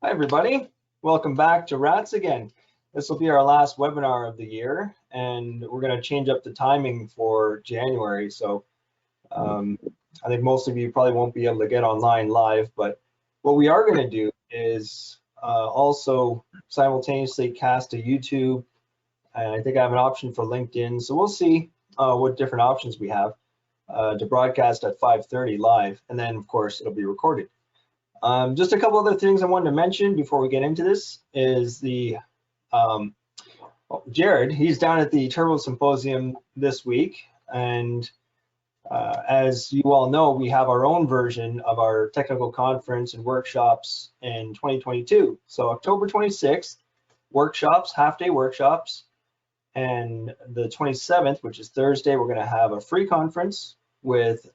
Hi everybody, welcome back to RATS again. This will be our last webinar of the year, and we're going to change up the timing for January. So I think most of you probably won't be able to get online live, but what we are going to do is also simultaneously cast to YouTube, and I think I have an option for LinkedIn. So we'll see what different options we have to broadcast at 5:30 live, and then of course it'll be recorded. Just a couple other things I wanted to mention before we get into this is the Jared, he's down at the Turbo Symposium this week, and as you all know, we have our own version of our technical conference and workshops in 2022. So October 26th, workshops, half-day workshops, and the 27th, which is Thursday, we're going to have a free conference with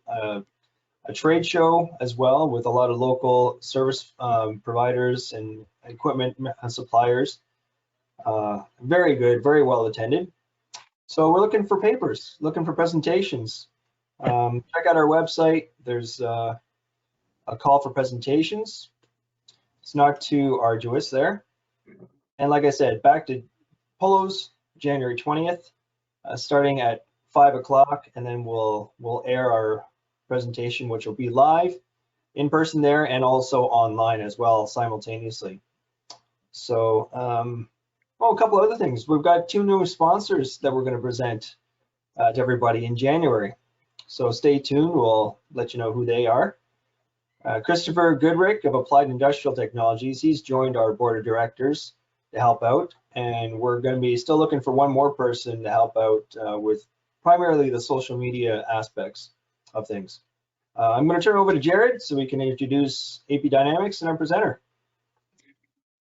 a trade show as well, with a lot of local service providers and equipment suppliers. Very good, very well attended. So we're looking for papers, looking for presentations. Check out our website. There's a call for presentations. It's not too arduous there. And like I said, back to Polos, January 20th, starting at 5 o'clock, and then we'll air our presentation, which will be live in person there and also online as well simultaneously. So a couple other things. We've got 2 new sponsors that we're going to present to everybody in January. So stay tuned, we'll let you know who they are. Christopher Goodrick of Applied Industrial Technologies, he's joined our board of directors to help out, and we're going to be still looking for one more person to help out with primarily the social media aspects of things. I'm going to turn it over to Jared so we can introduce AP Dynamics and our presenter.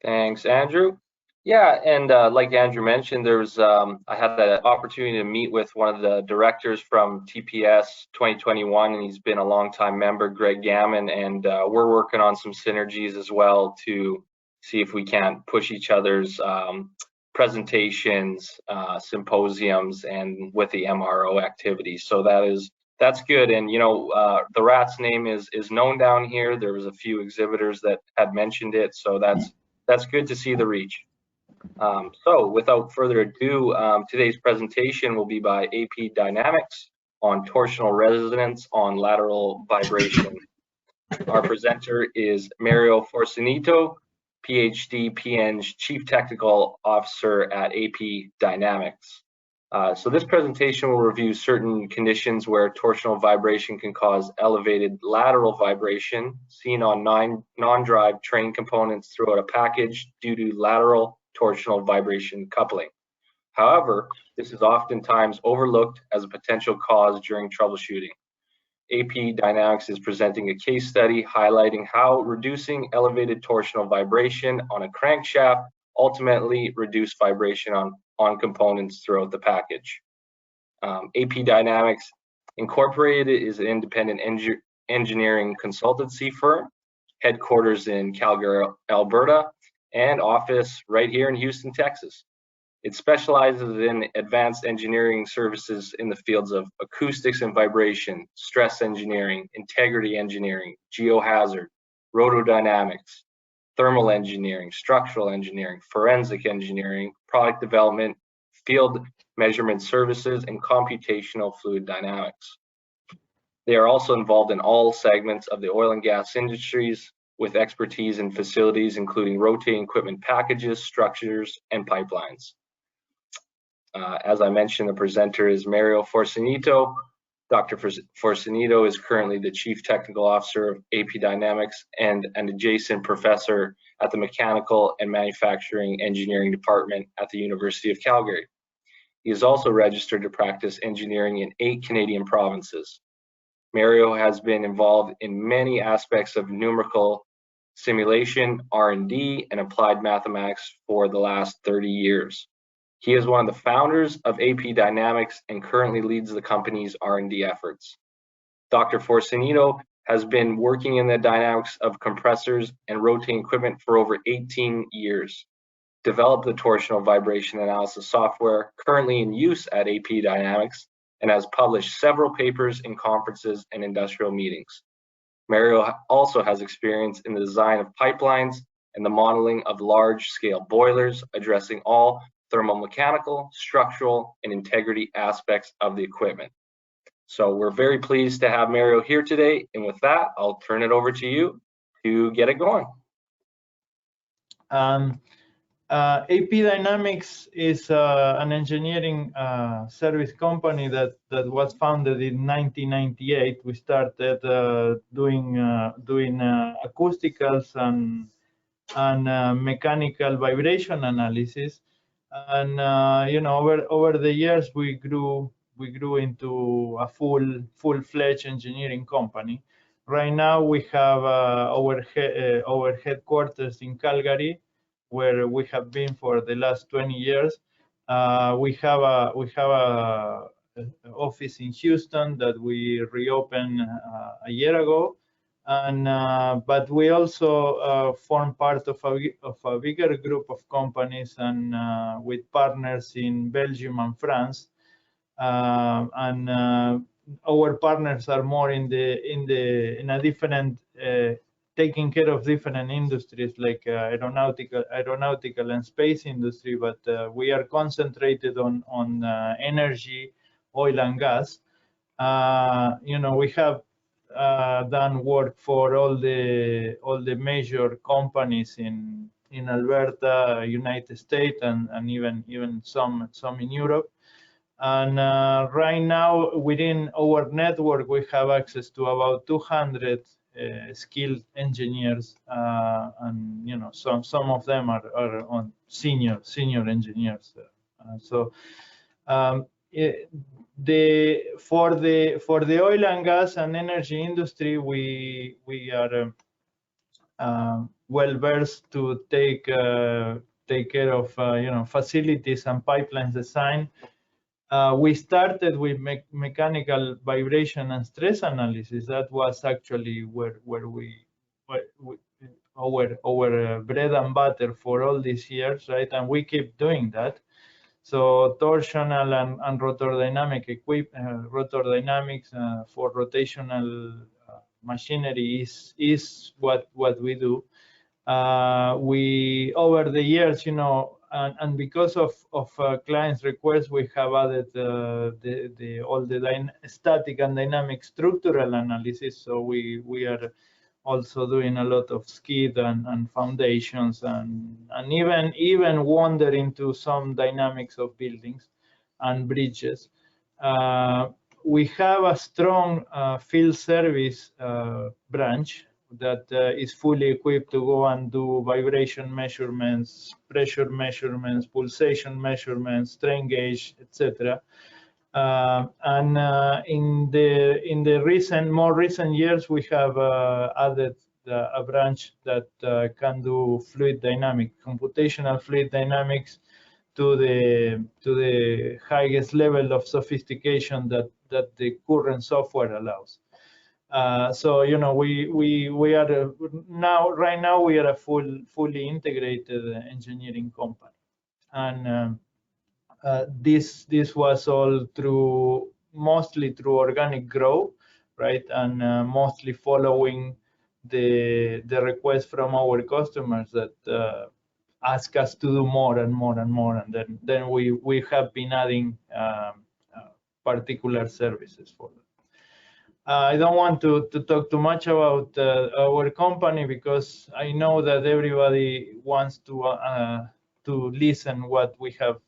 Thanks, Andrew. Yeah, and like Andrew mentioned, there's I had the opportunity to meet with one of the directors from TPS 2021, and he's been a longtime member, Greg Gammon, and we're working on some synergies as well to see if we can't push each other's presentations, symposiums, and with the MRO activities. So that's good. And you know, the RATS name is known down here. There was a few exhibitors that had mentioned it, so that's good to see the reach. So without further ado, today's presentation will be by AP Dynamics on torsional resonance on lateral vibration. Our presenter is Mario Forcinito, Ph.D. PN's Chief Technical Officer at AP Dynamics. So this presentation will review certain conditions where torsional vibration can cause elevated lateral vibration seen on non-drive train components throughout a package due to lateral torsional vibration coupling. However, this is oftentimes overlooked as a potential cause during troubleshooting. AP Dynamics is presenting a case study highlighting how reducing elevated torsional vibration on a crankshaft ultimately reduced vibration on components throughout the package. AP Dynamics Incorporated is an independent engineering consultancy firm, headquarters in Calgary, Alberta, and office right here in Houston, Texas. It specializes in advanced engineering services in the fields of acoustics and vibration, stress engineering, integrity engineering, geohazard, rotodynamics, thermal engineering, structural engineering, forensic engineering, product development, field measurement services, and computational fluid dynamics. They are also involved in all segments of the oil and gas industries with expertise in facilities including rotating equipment packages, structures, and pipelines. As I mentioned, the presenter is Mario Forcinito. Dr. Forcinito is currently the Chief Technical Officer of AP Dynamics and an adjacent professor at the Mechanical and Manufacturing Engineering Department at the University of Calgary. He is also registered to practice engineering in 8 Canadian provinces. Mario has been involved in many aspects of numerical simulation, R&D, and applied mathematics for the last 30 years. He is one of the founders of AP Dynamics and currently leads the company's R&D efforts. Dr. Forcinito has been working in the dynamics of compressors and rotating equipment for over 18 years, developed the torsional vibration analysis software currently in use at AP Dynamics, and has published several papers in conferences and industrial meetings. Mario also has experience in the design of pipelines and the modeling of large-scale boilers, addressing all thermomechanical, structural, and integrity aspects of the equipment. So we're very pleased to have Mario here today, and with that, I'll turn it over to you to get it going. AP Dynamics is an engineering service company that was founded in 1998. We started doing acousticals and mechanical vibration analysis, and over the years we grew into a full-fledged engineering company. Right now we have our headquarters in Calgary, where we have been for the last 20 years. We have a office in Houston that we reopened a year ago, and but we also form part of a bigger group of companies and with partners in Belgium and France, and our partners are more in a different taking care of different industries like aeronautical and space industry, but we are concentrated on energy, oil and gas. We have done work for all the major companies in Alberta, United States, and even some in Europe. And right now, within our network, we have access to about 200 skilled engineers, and some of them are on senior engineers. For the oil and gas and energy industry, we are well versed to take care of facilities and pipelines design. We started with mechanical vibration and stress analysis. That was actually where our bread and butter for all these years, right? And we keep doing that. So torsional and rotor dynamics for rotational machinery is what we do. We over the years, and because of clients' requests, we have added all the static and dynamic structural analysis. So we are also doing a lot of skid and foundations and even wander into some dynamics of buildings and bridges. We have a strong field service branch that is fully equipped to go and do vibration measurements, pressure measurements, pulsation measurements, strain gauge, etc. And in the more recent years, we have added a branch that can do fluid dynamics, computational fluid dynamics, to the highest level of sophistication that the current software allows. So we are right now we are a fully integrated engineering company, and this was all mostly through organic growth, right? And mostly following the request from our customers that ask us to do more and more and more, and then we have been adding particular services for them. I don't want to talk too much about our company because I know that everybody wants to listen what we have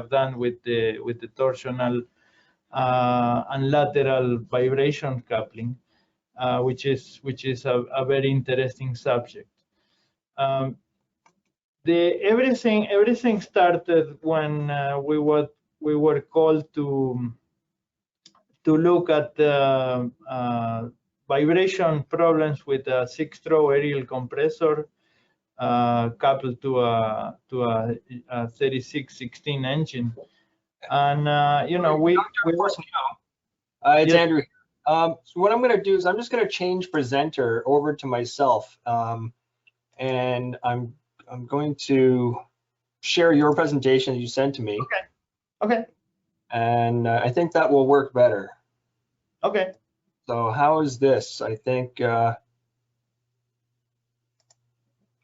done with the torsional and lateral vibration coupling, which is a very interesting subject. Everything started when we were called to look at vibration problems with a 6-throw aerial compressor coupled to a 3616 engine, and we it's Andrew. So what I'm going to do is I'm just going to change presenter over to myself, and I'm going to share your presentation that you sent to me. Okay. And I think that will work better. Okay. So how is this? I think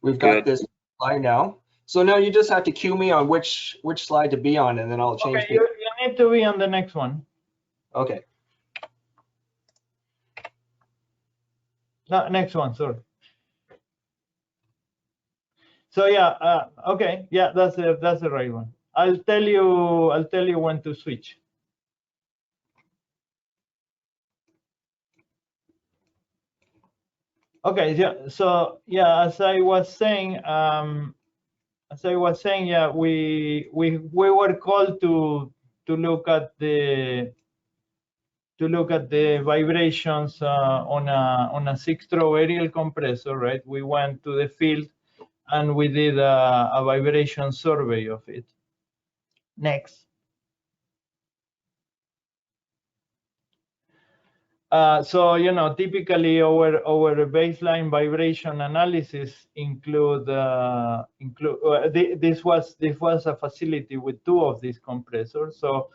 We've got Good. this slide now. So now you just have to cue me on which slide to be on, and then I'll change. Okay, you need to be on the next one. Okay. No, next one, sorry. So yeah, okay, yeah, that's the right one. I'll tell you when to switch. Okay, yeah. So yeah, as I was saying, yeah, we were called to look at the vibrations on a 6-throw aerial compressor, right? We went to the field and we did a vibration survey of it. Next. So you know, typically our baseline vibration analysis this was a facility with 2 of these compressors. So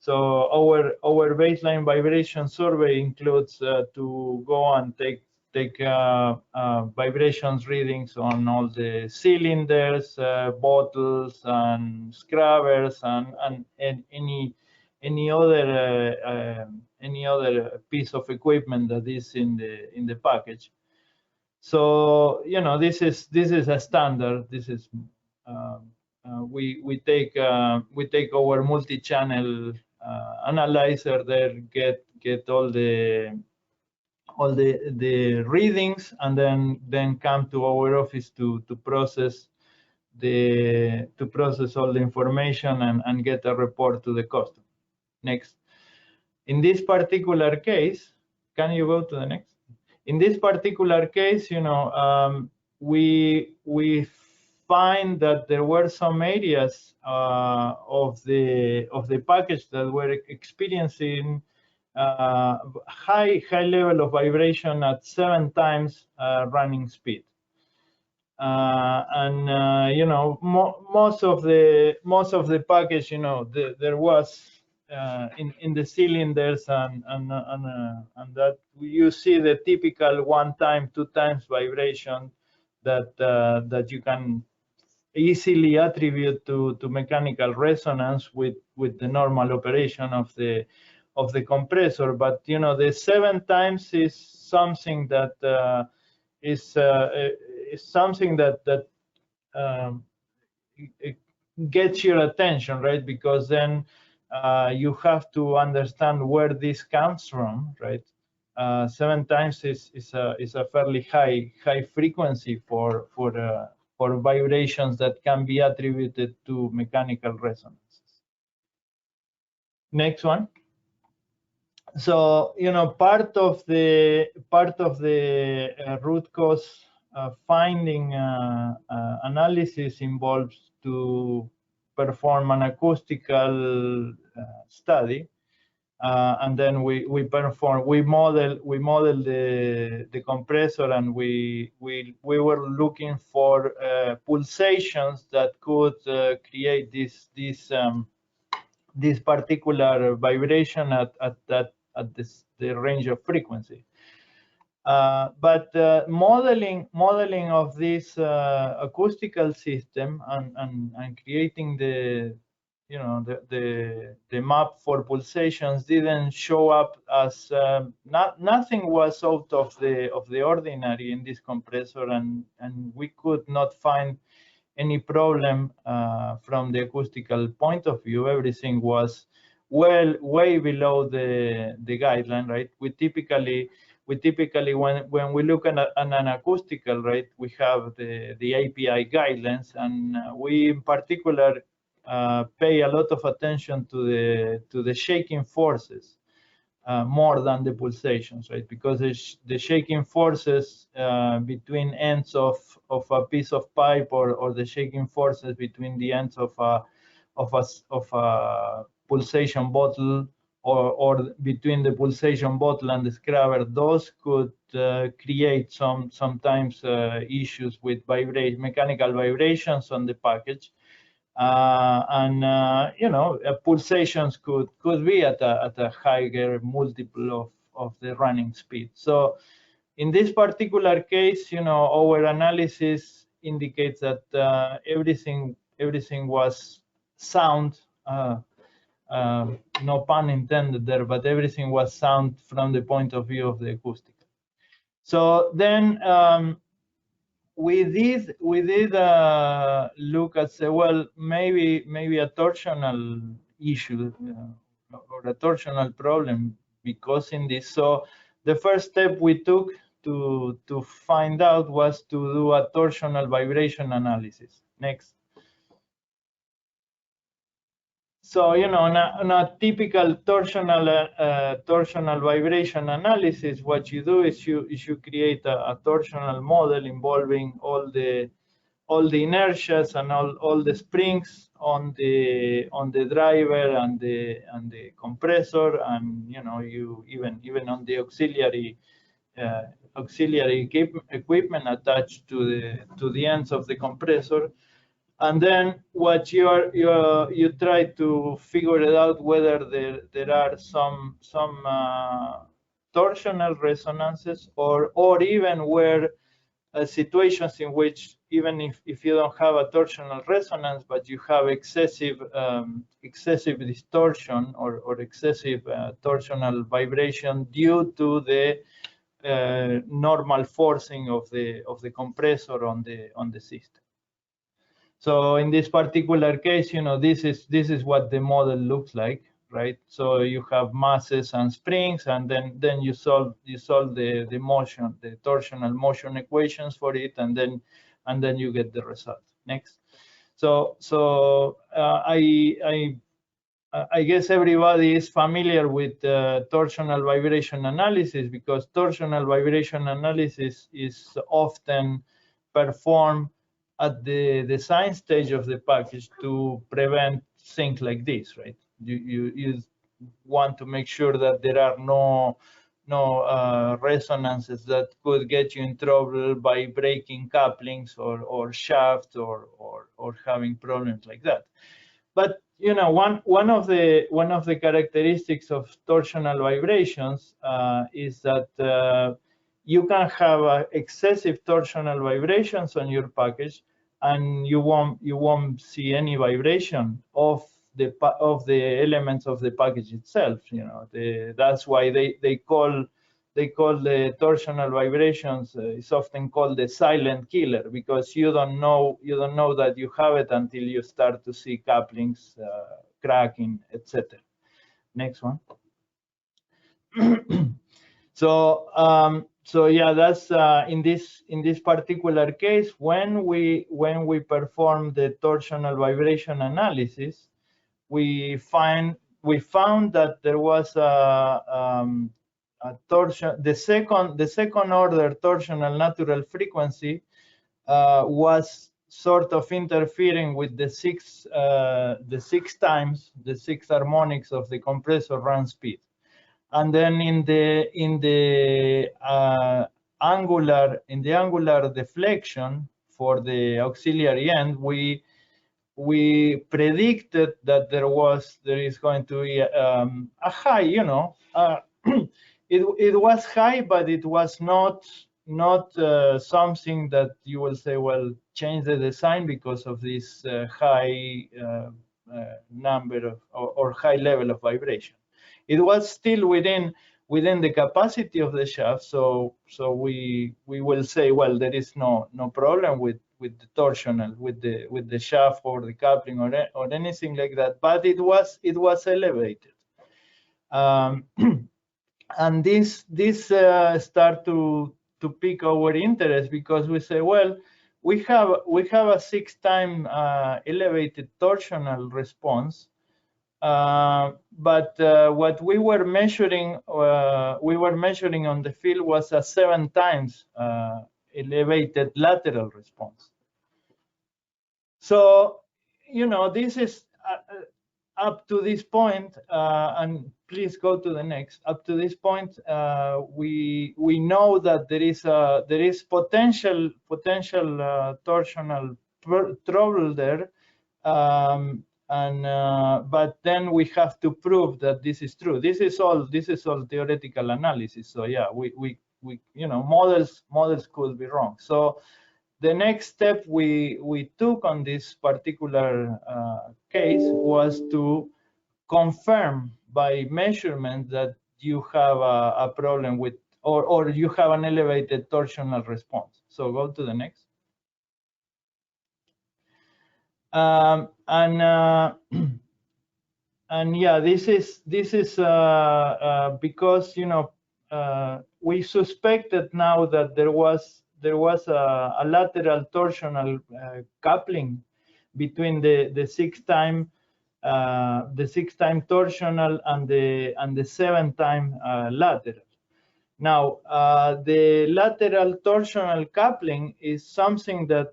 our baseline vibration survey includes to go and take vibrations readings on all the cylinders, bottles, and scrubbers, and any other piece of equipment that is in the package. So you know, this is a standard. This is we take our multi-channel analyzer there, get all the readings, and then come to our office to process all the information and get a report to the customer. Next. In this particular case, can you go to the next? In this particular case, you know, we find that there were some areas of the package that were experiencing high level of vibration at 7 times running speed. You know, most of the package, you know, there was in the cylinders and that you see the typical 1 time, 2 times vibration that you can easily attribute to mechanical resonance with the normal operation of the compressor. But you know, the 7 times is something that is something that it gets your attention, right? Because then you have to understand where this comes from, right? 7 times is a fairly high frequency for vibrations that can be attributed to mechanical resonances. Next one. So you know, part of the root cause finding analysis involves to perform an acoustical study, and then we model the compressor, and we were looking for pulsations that could create this particular vibration at the range of frequency. But modeling of this acoustical system and creating the map for pulsations didn't show up as nothing was out of the ordinary in this compressor, and we could not find any problem from the acoustical point of view. Everything was way below the guideline, right? We typically when we look at an acoustical, right, we have the API guidelines, and we in particular pay a lot of attention to the shaking forces more than the pulsations, right? Because the shaking forces between ends of a piece of pipe, or the shaking forces between the ends of a pulsation bottle, or between the pulsation bottle and the scrubber, those could create sometimes issues with mechanical vibrations on the package. You know, pulsations could be at a higher multiple of the running speed. So in this particular case, you know, our analysis indicates that everything was sound. No pun intended there, but everything was sound from the point of view of the acoustic. So then we did look at, say, well, maybe a torsional issue or a torsional problem because in this. So the first step we took to find out was to do a torsional vibration analysis. Next. So, you know, on a typical torsional vibration analysis, what you do is you create a torsional model involving all the inertias and all the springs on the driver and the compressor, and you know, you even on the auxiliary equipment attached to the ends of the compressor. And then what you try to figure it out whether there are some torsional resonances or even where situations in which even if you don't have a torsional resonance but you have excessive distortion or excessive torsional vibration due to the normal forcing of the compressor on the system. So in this particular case, you know, this is what the model looks like, right? So you have masses and springs, and then you solve the motion, the torsional motion equations for it, and then you get the result. Next. So I guess everybody is familiar with torsional vibration analysis, because torsional vibration analysis is often performed at the design stage of the package to prevent things like this, right? You want to make sure that there are no resonances that could get you in trouble by breaking couplings or shafts or having problems like that. But you know, one of the characteristics of torsional vibrations is that you can have excessive torsional vibrations on your package, and you won't see any vibration of the elements of the package itself. You know, that's why they call the torsional vibrations. It's often called the silent killer, because you don't know that you have it until you start to see couplings cracking, etc. Next one. So yeah, that's in this particular case, when we perform the torsional vibration analysis, we found that there was a torsion. The second order torsional natural frequency was sort of interfering with the six harmonics of the compressor run speed. And then in the angular deflection for the auxiliary end, we predicted that there is going to be a high. You know, it was high, but it was not something that you will say, well, change the design because of this high number of or high level of vibration. It was still within the capacity of the shaft, so we will say, well, there is no problem with the torsional, with the shaft or the coupling or anything like that, but it was elevated, and this start to pique our interest, because we say, well, we have a 6-time elevated torsional response. But what we were measuring on the field was a 7 times elevated lateral response. So, you know, this is up to this point, and please go to the next. Up to this point, we know that there is potential torsional trouble there. But then we have to prove that this is true. This is all theoretical analysis. So yeah, we you know, models could be wrong. So the next step we took on this particular case was to confirm by measurement that you have a problem with, or you have an elevated torsional response. So go to the next. And yeah, this is because, you know, we suspected now that there was a lateral torsional coupling between the six-time torsional and the 7-time lateral. Now, the lateral torsional coupling is something that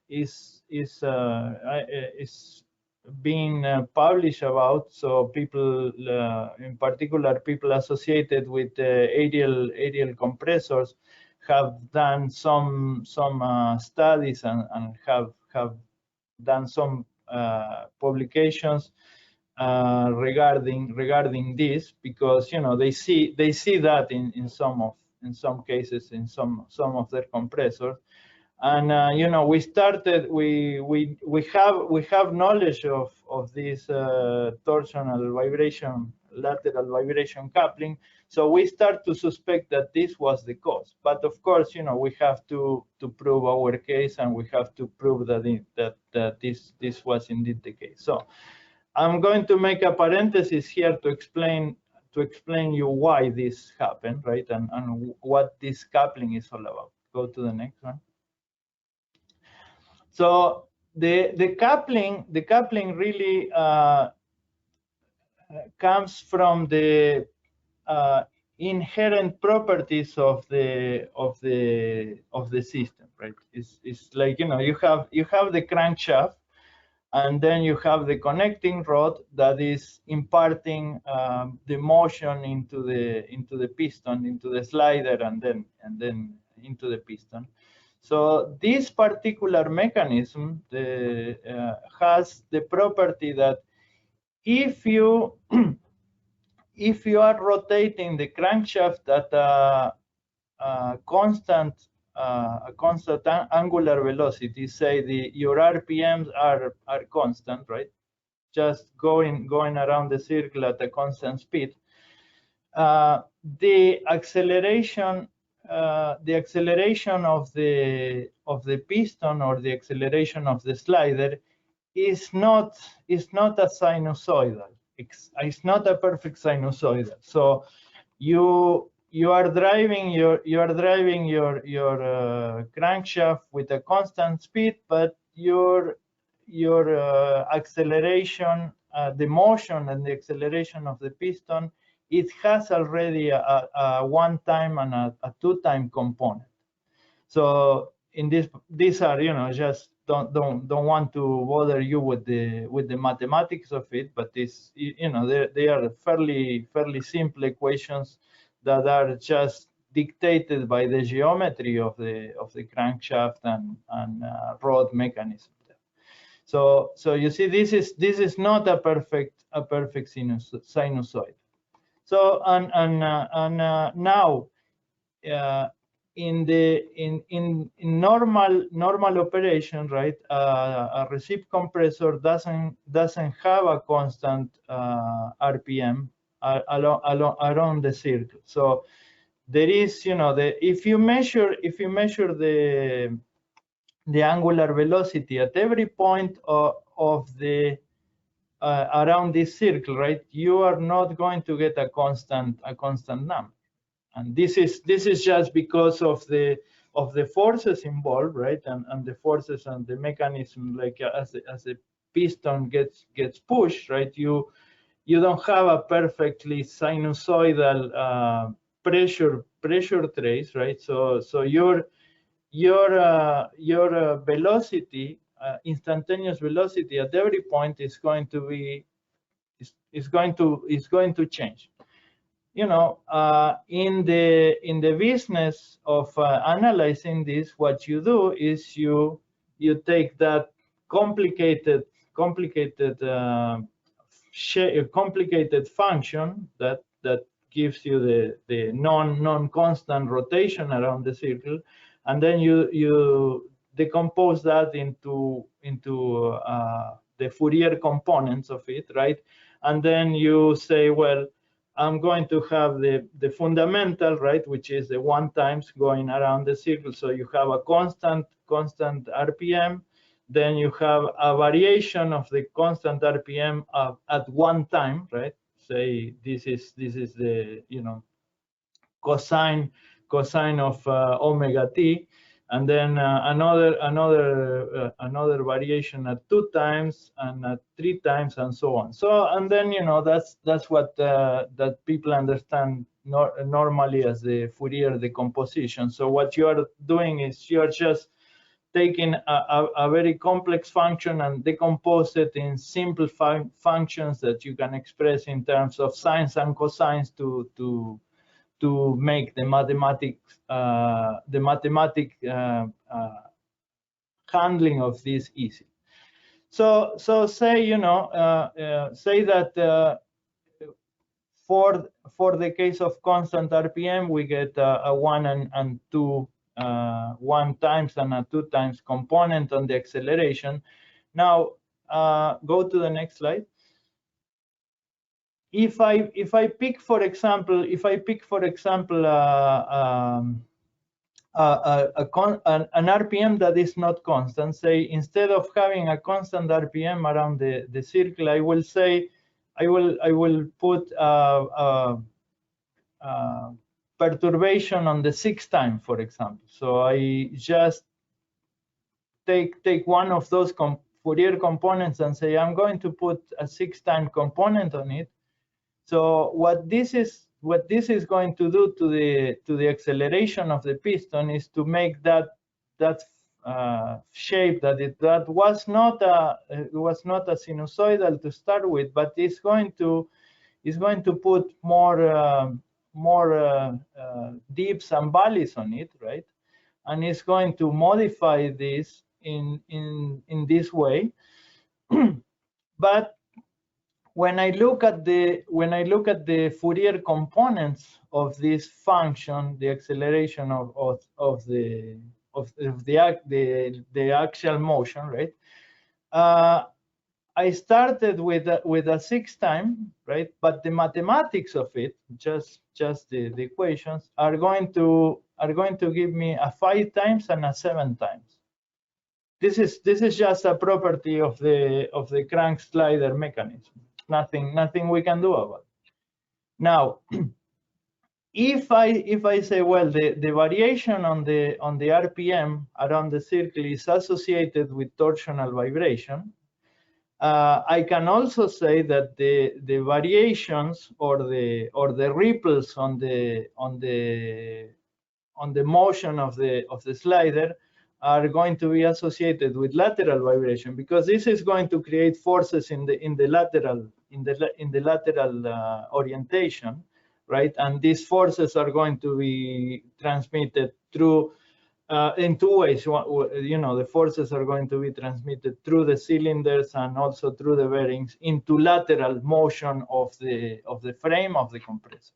is being published about. So people, in particular, people associated with aerial compressors, have done some studies and have done some publications regarding this, because, you know, they see that in some cases in some of their compressors. And you know, we have knowledge of this torsional vibration, lateral vibration coupling. So we start to suspect that this was the cause. But of course, you know, we have to prove our case, and we have to prove that this was indeed the case. So I'm going to make a parenthesis here to explain you why this happened, right? And what this coupling is all about. Go to the next one. So the coupling really comes from the inherent properties of the system, right? It's like, you know, you have the crankshaft, and then you have the connecting rod that is imparting the motion into the piston, into the slider, and then into the piston. So this particular mechanism has the property that if you are rotating the crankshaft at a constant angular velocity, say your RPMs are constant, right? Just going around the circle at a constant speed. The acceleration of the piston, or the acceleration of the slider, is not a sinusoidal. It's not a perfect sinusoidal. So you are driving your crankshaft with a constant speed, but your acceleration, the motion and the acceleration of the piston, it has already a 1-time and a 2-time component. So in these are, you know, just don't want to bother you with the mathematics of it, but this, you know, they are fairly simple equations that are just dictated by the geometry of the crankshaft and rod mechanism. So you see, this is not a perfect sinusoid. So now in normal operation, right, a receive compressor doesn't have a constant RPM around the circle. So there is, you know, if you measure the angular velocity at every point of the around this circle, right, you are not going to get a constant number. And this is just because of the forces involved, right? And the forces and the mechanism, like as the piston gets pushed, right? You don't have a perfectly sinusoidal pressure trace, right? So your velocity, instantaneous velocity at every point is going to change. You know, in the business of analyzing this, what you do is you take that complicated function that gives you the non-constant rotation around the circle, and then you decompose that into the Fourier components of it, right? And then you say, well, I'm going to have the fundamental, right, which is the 1 times going around the circle. So you have a constant RPM. Then you have a variation of the constant RPM at 1 time, right? Say this is the cosine of omega t, and then another variation at 2 times and at 3 times and so on. So and then that's what that people understand normally as the Fourier decomposition. So what you are doing is you are just taking a very complex function and decompose it in simple functions that you can express in terms of sines and cosines to make the mathematic handling of this easy. So say say that for the case of constant RPM, we get a 1 and 2 1 times and a 2 times component on the acceleration. Now go to the next slide. If I pick, for example, an RPM that is not constant, say instead of having a constant RPM around the circle, I will say I will put perturbation on the 6th time, for example. So I just take one of those Fourier components and say I'm going to put a 6th time component on it. So what this is going to do to the acceleration of the piston is to make that shape that was not a sinusoidal to start with, but it's going to put more dips and valleys on it, right? And it's going to modify this in this way. But when I look at the Fourier components of this function, the acceleration of the axial motion, right? I started with a 6th time, right? But the mathematics of it, just the equations, are going to give me a 5 times and a 7 times. This is just a property of the crank slider mechanism. Nothing we can do about it. Now, if I say, well, the variation on the RPM around the circle is associated with torsional vibration, I can also say that the variations or the ripples on the motion of the slider are going to be associated with lateral vibration, because this is going to create forces in the lateral orientation, right? And these forces are going to be transmitted through in 2 ways. The forces are going to be transmitted through the cylinders and also through the bearings into lateral motion of the frame of the compressor.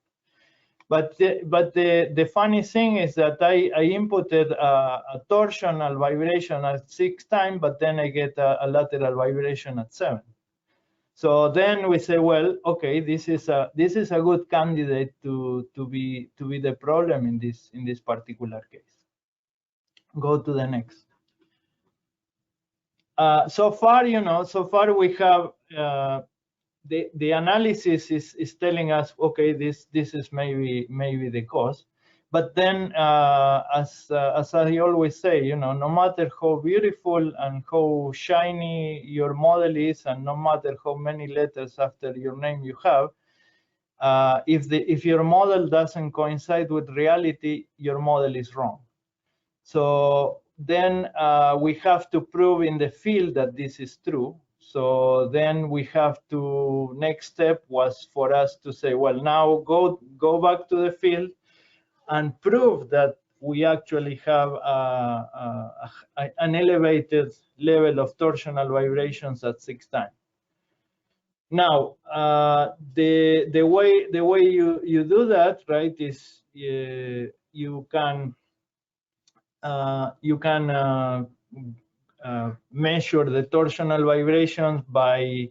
But the funny thing is that I inputted a torsional vibration at 6 times, but then I get a lateral vibration at 7. So then we say, well, okay, this is a good candidate to be the problem in this particular case. Go to the next. So far we have the analysis is telling us, okay, this is maybe the cause. But then, as I always say, no matter how beautiful and how shiny your model is, and no matter how many letters after your name you have, if your model doesn't coincide with reality, your model is wrong. So then we have to prove in the field that this is true. So then we have to, next step was for us to say, well, now go back to the field and prove that we actually have an elevated level of torsional vibrations at 6 times. Now, the way you do that, right, is you can you can measure the torsional vibrations by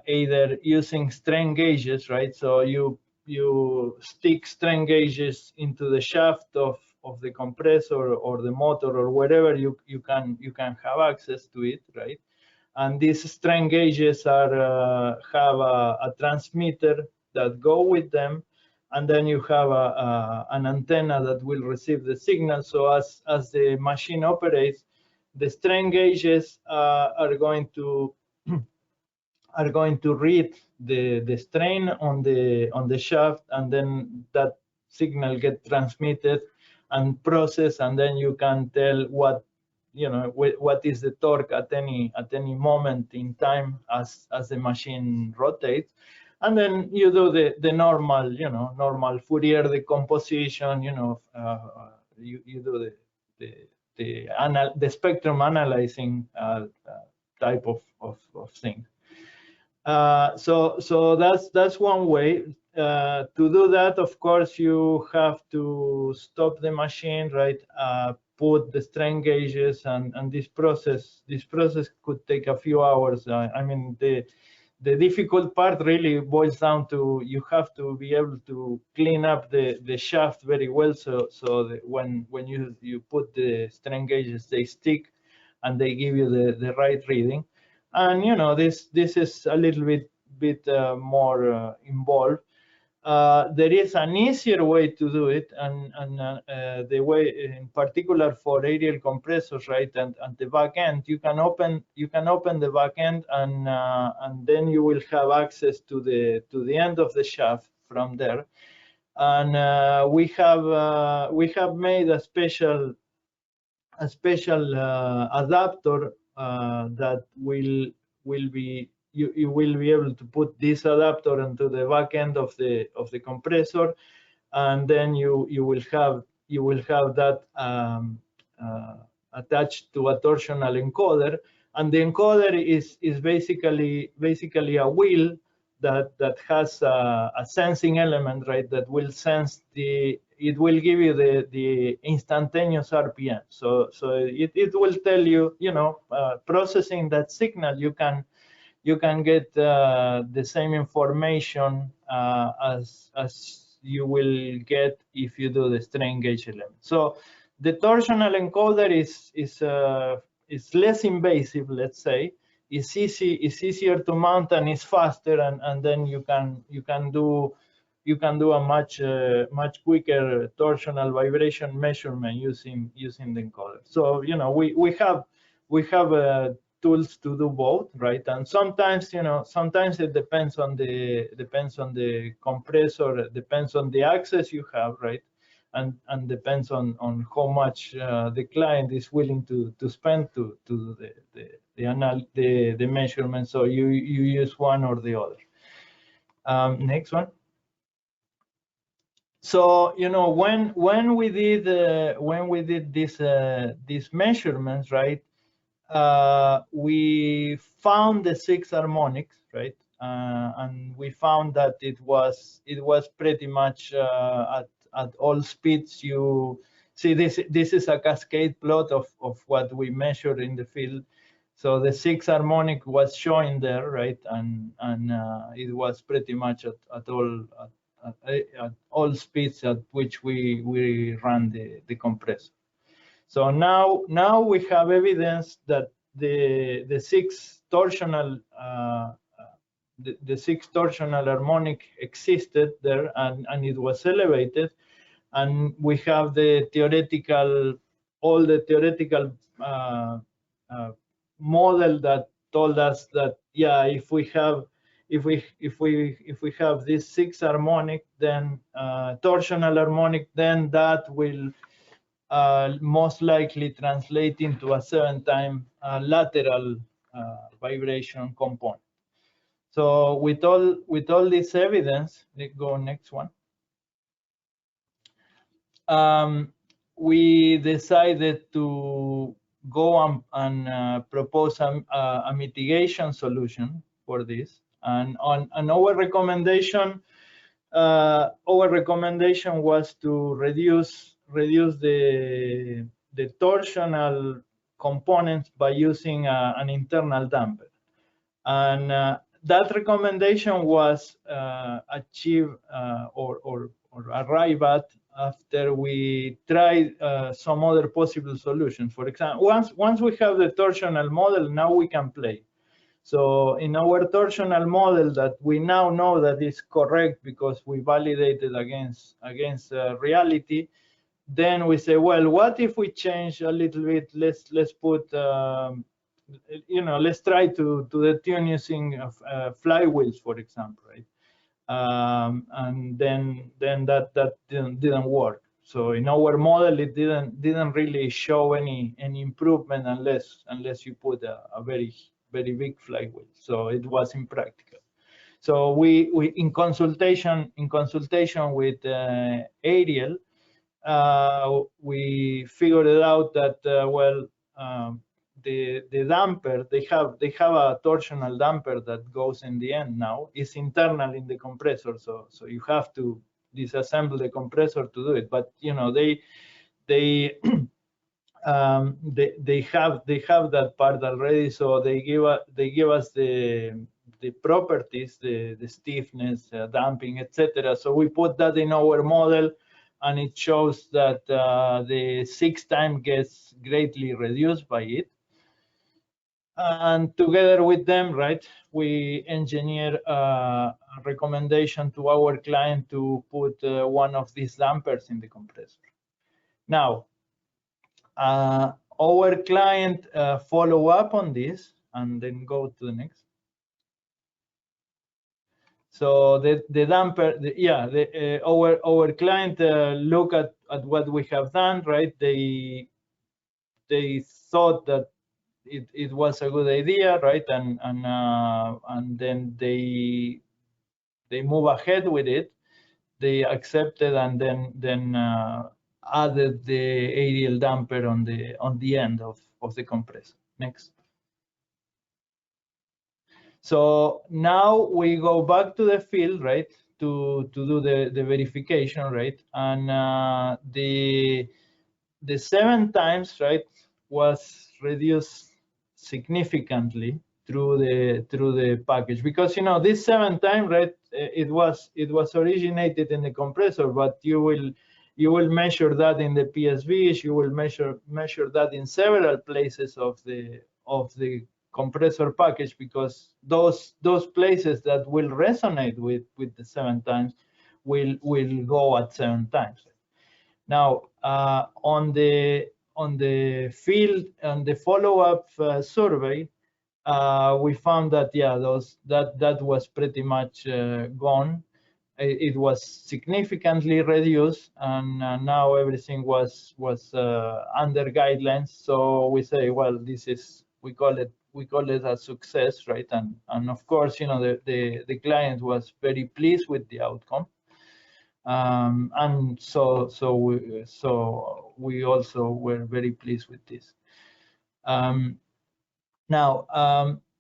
either using strain gauges, right? So you stick strain gauges into the shaft of the compressor or the motor or wherever you can have access to it, right? And these strain gauges are have a transmitter that go with them, and then you have an antenna that will receive the signal. So as the machine operates, the strain gauges are going to read the strain on the shaft, and then that signal get transmitted and processed, and then you can tell what is the torque at any moment in time as the machine rotates. And then you do the normal normal Fourier decomposition, you do the spectrum analyzing type of thing. So that's one way. To do that, of course, you have to stop the machine, right? Put the strain gauges, and this process could take a few hours. I mean, the difficult part really boils down to you have to be able to clean up the shaft very well, so that when you put the strain gauges, they stick and they give you the right reading. And this is a little bit more involved. There is an easier way to do it, and the way in particular for aerial compressors, right? And the back end, you can open the back end, and then you will have access to the end of the shaft from there. And we have made a special adapter that will be you will be able to put this adapter into the back end of the compressor, and then you will have that attached to a torsional encoder. And the encoder is basically a wheel that has a sensing element, right? That will sense it will give you the instantaneous RPM. So it will tell you, processing that signal, you can get the same information as you will get if you do the strain gauge element. So the torsional encoder is less invasive, let's say. It's easier to mount, and it's faster, and then you can do a much quicker torsional vibration measurement using the encoder. So we have tools to do both, right? And sometimes it depends on the compressor, depends on the access you have, right? And depends on how much the client is willing to spend to do the measurement. So you use one or the other. Next one. So when we did these measurements, right? We found the 6 harmonics, right? And we found that it was pretty much at all speeds. You see, this is a cascade plot of what we measured in the field. So the 6 harmonic was showing there, right? And it was pretty much at all speeds at which we ran the compressor. So now we have evidence that the 6 torsional the 6 torsional harmonic existed there, and it was elevated, and we have all the theoretical model that told us that, yeah, if we have this 6 harmonic, then torsional harmonic, then that will most likely translate into a 7-time lateral vibration component. So with all this evidence, let's go next one. We decided to go and propose a mitigation solution for this, and our recommendation was to reduce torsional components by using an internal damper. And that recommendation was achieved or arrived at after we tried some other possible solutions. For example, once we have the torsional model, now we can play. So in our torsional model that we now know that is correct because we validated against reality, then we say, well, what if we change a little bit? Let's put let's try to detune using flywheels, for example, right? And then that didn't work. So in our model, it didn't really show any improvement unless you put a very big flywheel. So it was impractical. So we in consultation with Ariel, we figured it out that the damper, they have a torsional damper that goes in the end now. It's internal in the compressor, so you have to disassemble the compressor to do it. But they have that part already, so they give us the properties, the stiffness, damping, etc. So we put that in our model, and it shows that the 6 time gets greatly reduced by it. And together with them, right, we engineer a recommendation to our client to put one of these dampers in the compressor. Now, our client follow up on this, and then go to the next. So the damper, our client look at what we have done, right? They thought that it was a good idea, right? And then they move ahead with it. They accepted, and then added the Ariel damper on the end of the compressor. Next. So now we go back to the field, right, to do the verification, right? And the 7 times, right, was reduced significantly through the package, because this 7 times, right, it was originated in the compressor, but you will measure that in the PSVs, you will measure that in several places of the compressor package, because those places that will resonate with the 7 times will go at 7 times. Now on the field, on the follow-up survey, we found that that was pretty much gone. It was significantly reduced, and now everything was under guidelines. So we say, well, this is, we call it a success, right? And of course, the client was very pleased with the outcome. And so we also were very pleased with this. Now,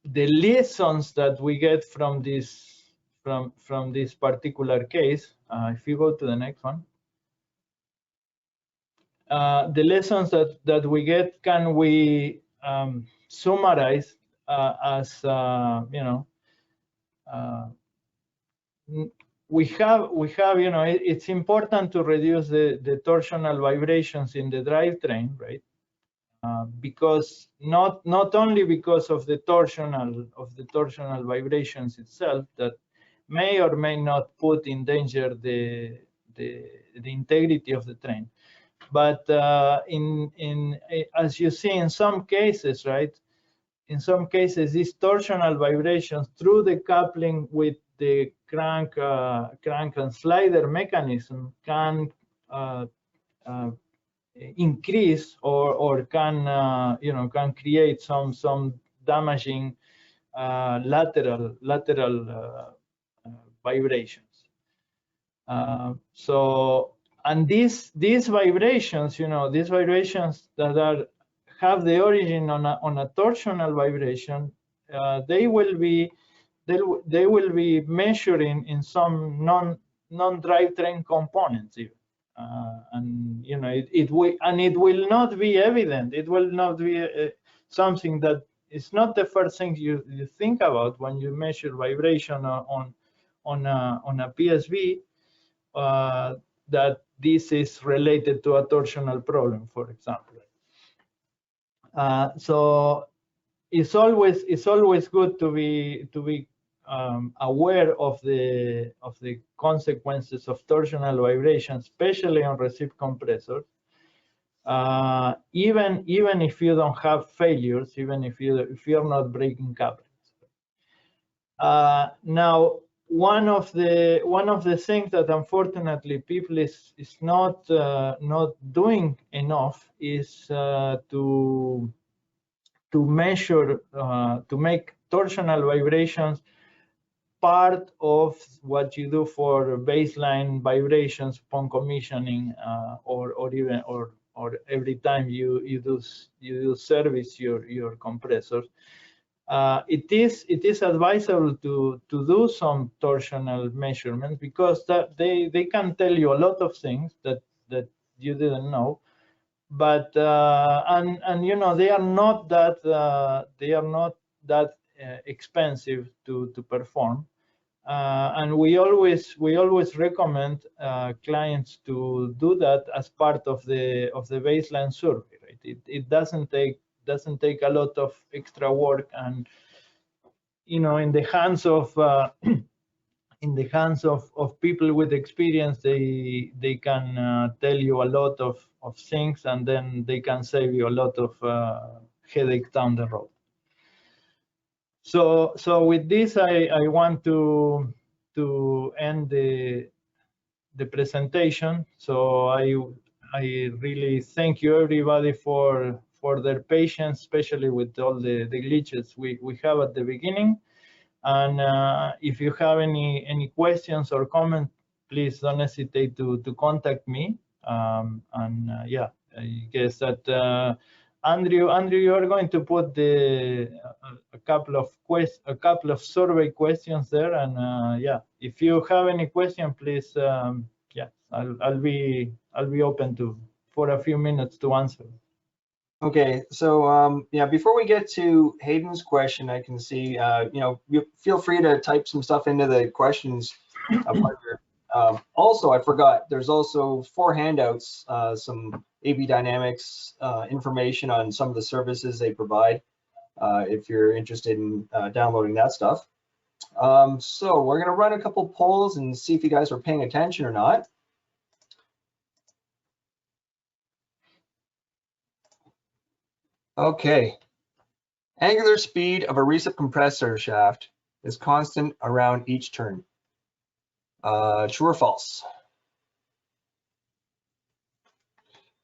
the lessons that we get from this particular case, if you go to the next one, the lessons that we get, can we summarize as we have it's important to reduce the torsional vibrations in the drivetrain, right? Because not only because of the torsional vibrations itself that may or may not put in danger the integrity of the train, but as you see in some cases, right? In some cases, these torsional vibrations through the coupling with the crank and slider mechanism can increase or can create some damaging lateral vibrations. So, and these vibrations, these vibrations that have the origin on a torsional vibration, they will be measured in some non-drivetrain components even. And you know, it will not be evident. It will not be something that is not the first thing you think about when you measure vibration on a PSV, that this is related to a torsional problem, for example. So it's always good to be aware of the consequences of torsional vibration, especially on received compressors. Even if you don't have failures, even if you're not breaking couplings. Now, one of the things that unfortunately people is not doing enough is to measure, to make torsional vibrations part of what you do for baseline vibrations upon commissioning, or every time you do service your compressors. It is advisable to do some torsional measurements, because that they can tell you a lot of things that you didn't know. But and you know, they are not that expensive to perform, and we always recommend clients to do that as part of the baseline survey. Right? It doesn't take a lot of extra work, and you know, in the hands of people with experience, they can tell you a lot of things, and then they can save you a lot of headache down the road. So with this, I want to end the presentation. So I really thank you everybody for their patience, especially with all the glitches we have at the beginning. And if you have any questions or comments, please don't hesitate to contact me. Yeah, I guess that Andrew, you are going to put a couple of survey questions there, and yeah, if you have any question, please, yeah, I'll be open for a few minutes to answer. Okay, so yeah, before we get to Hayden's question, I can see, you know, you feel free to type some stuff into the questions. Also, I forgot, there's also 4 handouts, some AB Dynamics information on some of the services they provide, if you're interested in downloading that stuff. So we're gonna run a couple polls and see if you guys are paying attention or not. Okay. Angular speed of a recip compressor shaft is constant around each turn. True or false?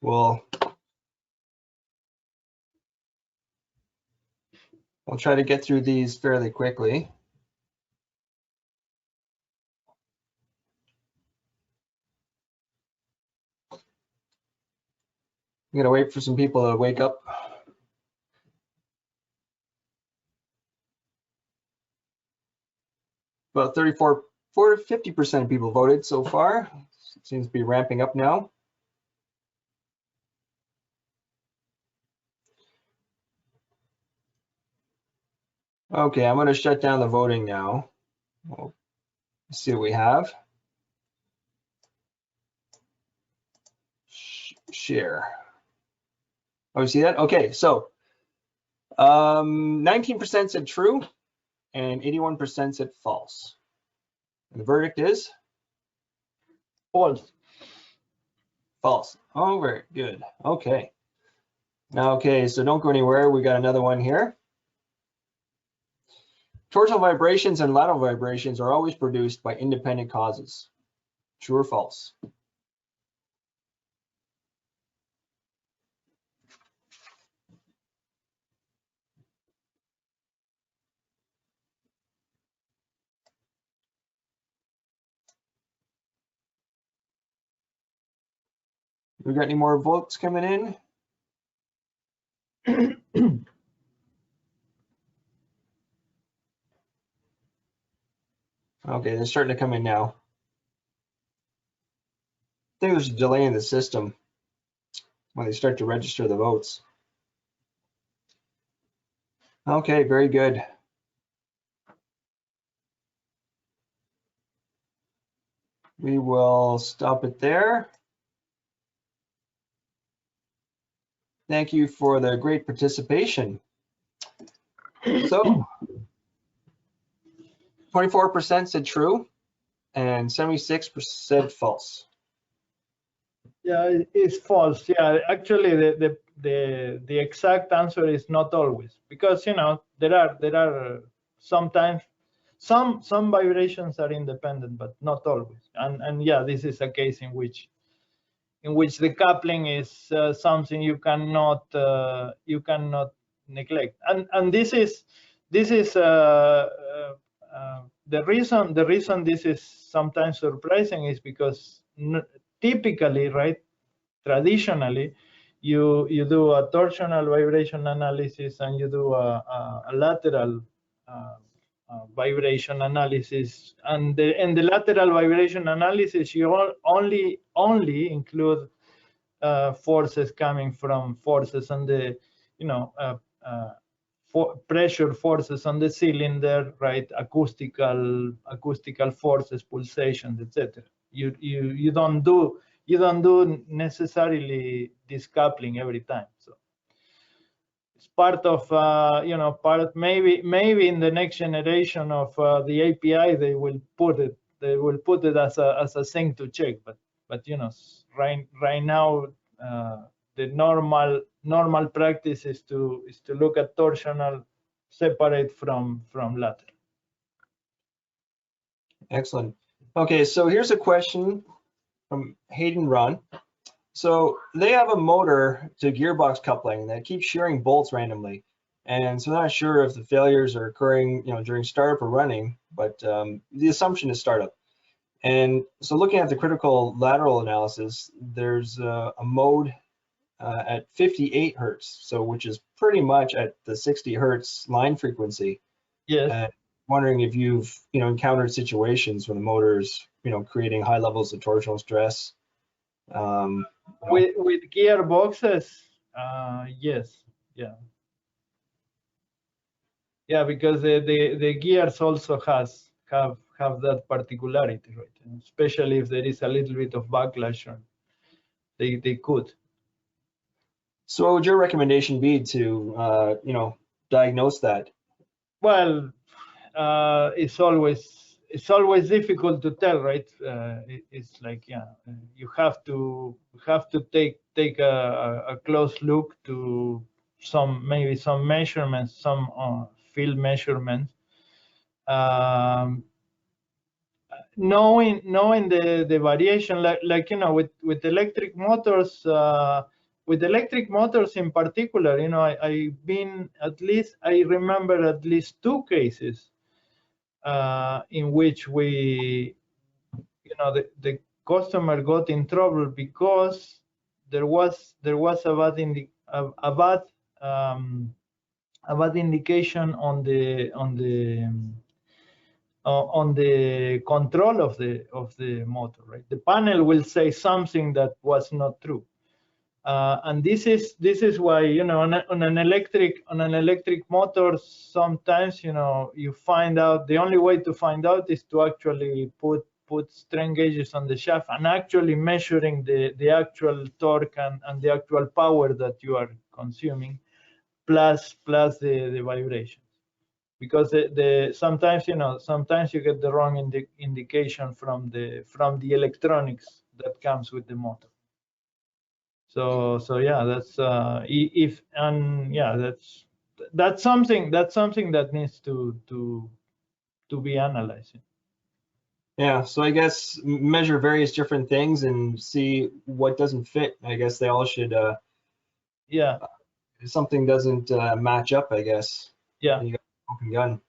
We'll try to get through these fairly quickly. I'm gonna wait for some people to wake up. About 50% of people voted so far. It seems to be ramping up now. Okay, I'm gonna shut down the voting now. We'll see what we have. Share. Oh, you see that? Okay, so 19% said true and 81% said false. And the verdict is? False. False. Oh, very good. Okay. Now, okay, so don't go anywhere. We got another one here. Torsional vibrations and lateral vibrations are always produced by independent causes. True or false? We got any more votes coming in? Okay, they're starting to come in now. think there's a delay in the system when they start to register the votes. Okay, very good. We will stop it there. Thank you for the great participation. So 24% said true and 76% said false. Yeah, it's false. Yeah, actually, the exact answer is not always, because there are sometimes some vibrations are independent, but not always. And yeah, this is a case in which the coupling is something you cannot neglect. And this is the reason this is sometimes surprising is because typically, right, traditionally, you do a torsional vibration analysis and you do a lateral vibration analysis, and in the lateral vibration analysis you only include forces coming from forces on the pressure forces on the cylinder, right? Acoustical forces, pulsations, etc. You don't do necessarily this coupling every time. So it's part of maybe in the next generation of the API they will put it as a thing to check, but right now the normal practice is to look at torsional separate from lateral. Excellent. Okay, so here's a question from Hayden Run. So they have a motor to gearbox coupling that keeps shearing bolts randomly, and so they're not sure if the failures are occurring, during startup or running, but the assumption is startup. And so looking at the critical lateral analysis, there's a mode at 58 hertz, so which is pretty much at the 60 hertz line frequency. Yes. Wondering if you've encountered situations when the motor is creating high levels of torsional stress. With gearboxes, yes, yeah, because the gears also have that particularity, right? And especially if there is a little bit of backlash, they could. So what would your recommendation be to diagnose that? Well, it's always difficult to tell, right? It's like, you have to take a close look to maybe some measurements, some field measurements. Knowing the variation, like with electric motors. With electric motors in particular, I remember at least 2 cases in which the customer got in trouble because there was a bad indication on the control of the motor, right? The panel will say something that was not true. And this is why on an electric motor, sometimes you find out, the only way to find out is to actually put strain gauges on the shaft and actually measuring the actual torque and the actual power that you are consuming, plus the vibrations, because sometimes you get the wrong indication from the electronics that comes with the motor. So yeah, that's something that needs to be analyzed. Yeah, so I guess measure various different things and see what doesn't fit. I guess they all should. Yeah. If something doesn't match up, I guess. Yeah. You got an open gun.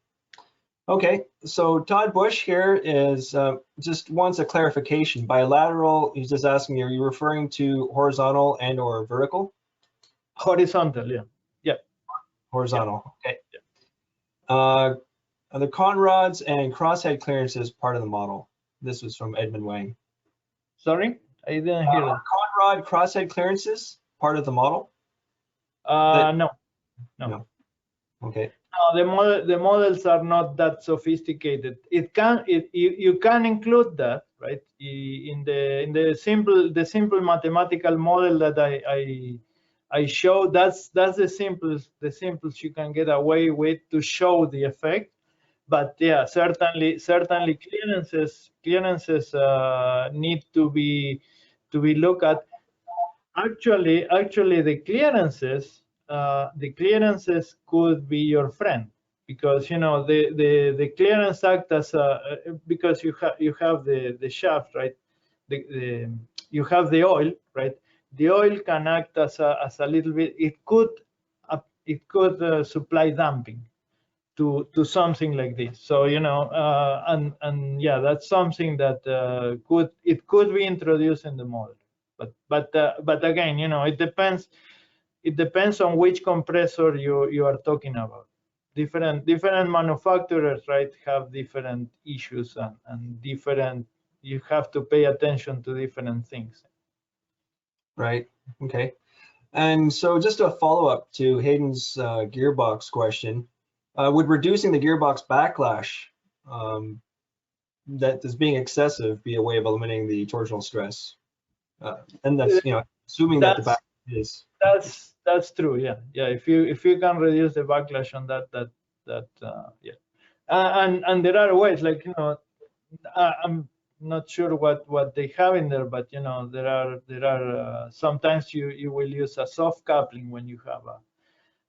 Okay, so Todd Bush here is just wants a clarification. Bilateral, he's just asking, are you referring to horizontal and or vertical? Horizontal, yeah. Yeah. Horizontal, yeah. okay. Yeah. Are the conrods and crosshead clearances part of the model? This was from Edmund Wang. Sorry? I didn't hear that. Conrod crosshead clearances part of the model? No. Okay. No, the models are not that sophisticated. You can include that, right? In the simple mathematical model that I show. That's the simplest you can get away with to show the effect. But yeah, certainly clearances need to be looked at. Actually, the clearances could be your friend, because the clearance act as because you have the shaft, right? You have the oil, right? The oil can act as a little bit. It could supply damping to something like this. So and yeah, that's something that could be introduced in the model. But again, it depends on which compressor you are talking about. Different manufacturers, right, have different issues and different. You have to pay attention to different things. Right. Okay. And so just a follow-up to Hayden's gearbox question, would reducing the gearbox backlash that is being excessive be a way of eliminating the torsional stress? And that's, assuming that the backlash is. That's true. Yeah. If you can reduce the backlash on that, yeah. And there are ways, like, I'm not sure what they have in there, but there are sometimes you will use a soft coupling when you have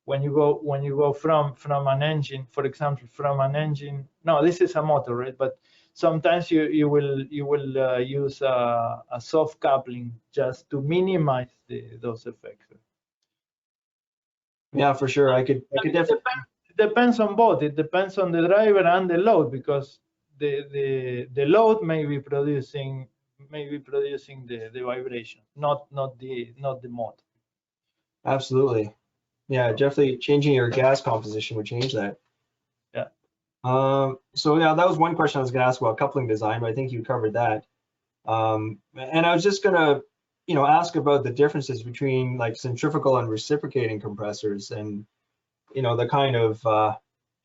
when you go from an engine, for example, from an engine. No, this is a motor, right? But sometimes you will use a soft coupling just to minimize those effects. Yeah, for sure. I could definitely. It depends on both. It depends on the driver and the load, because the load may be producing the vibration, not the motor. Absolutely. Yeah, definitely changing your gas composition would change that. Yeah. So yeah, that was one question I was going to ask about coupling design, but I think you covered that. And I was just going to, ask about the differences between like centrifugal and reciprocating compressors, and the kind of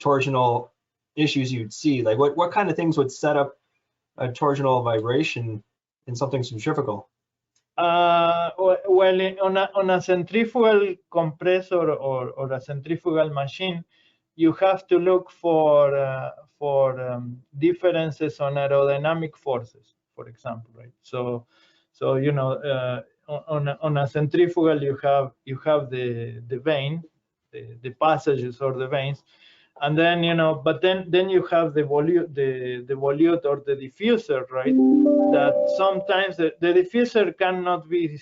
torsional issues you'd see. Like what kind of things would set up a torsional vibration in something centrifugal? Well, on a centrifugal compressor or a centrifugal machine, you have to look for differences on aerodynamic forces, for example, right? So on a centrifugal you have the vane, the passages or the vanes, and then but then you have the volute or the diffuser, right? That sometimes the diffuser cannot be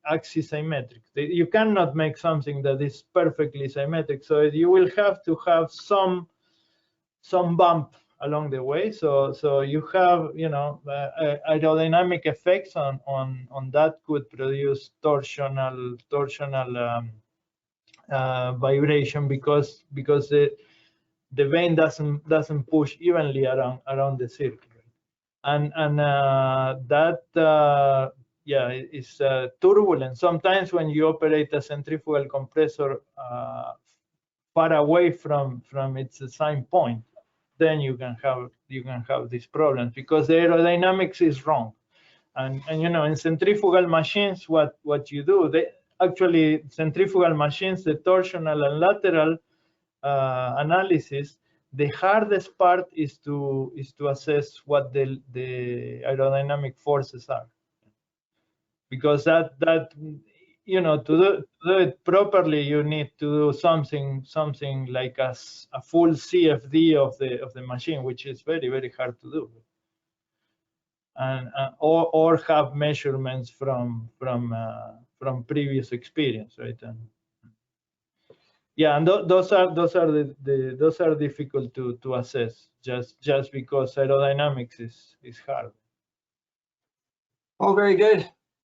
axis symmetric. You cannot make something that is perfectly symmetric, so you will have to have some bump along the way. So you have aerodynamic effects on that could produce torsional vibration, because the vane doesn't push evenly around the circle, and that yeah, is turbulent. Sometimes when you operate a centrifugal compressor far away from its design point, then you can have these problems, because the aerodynamics is wrong. And in centrifugal machines, what you do, actually centrifugal machines, the torsional and lateral analysis, the hardest part is to assess what the aerodynamic forces are, because that to do it properly, you need to do something like a full CFD of the machine, which is very, very hard to do, and or have measurements from previous experience, right? And yeah, and those are difficult to assess, just because aerodynamics is hard. Oh, very good.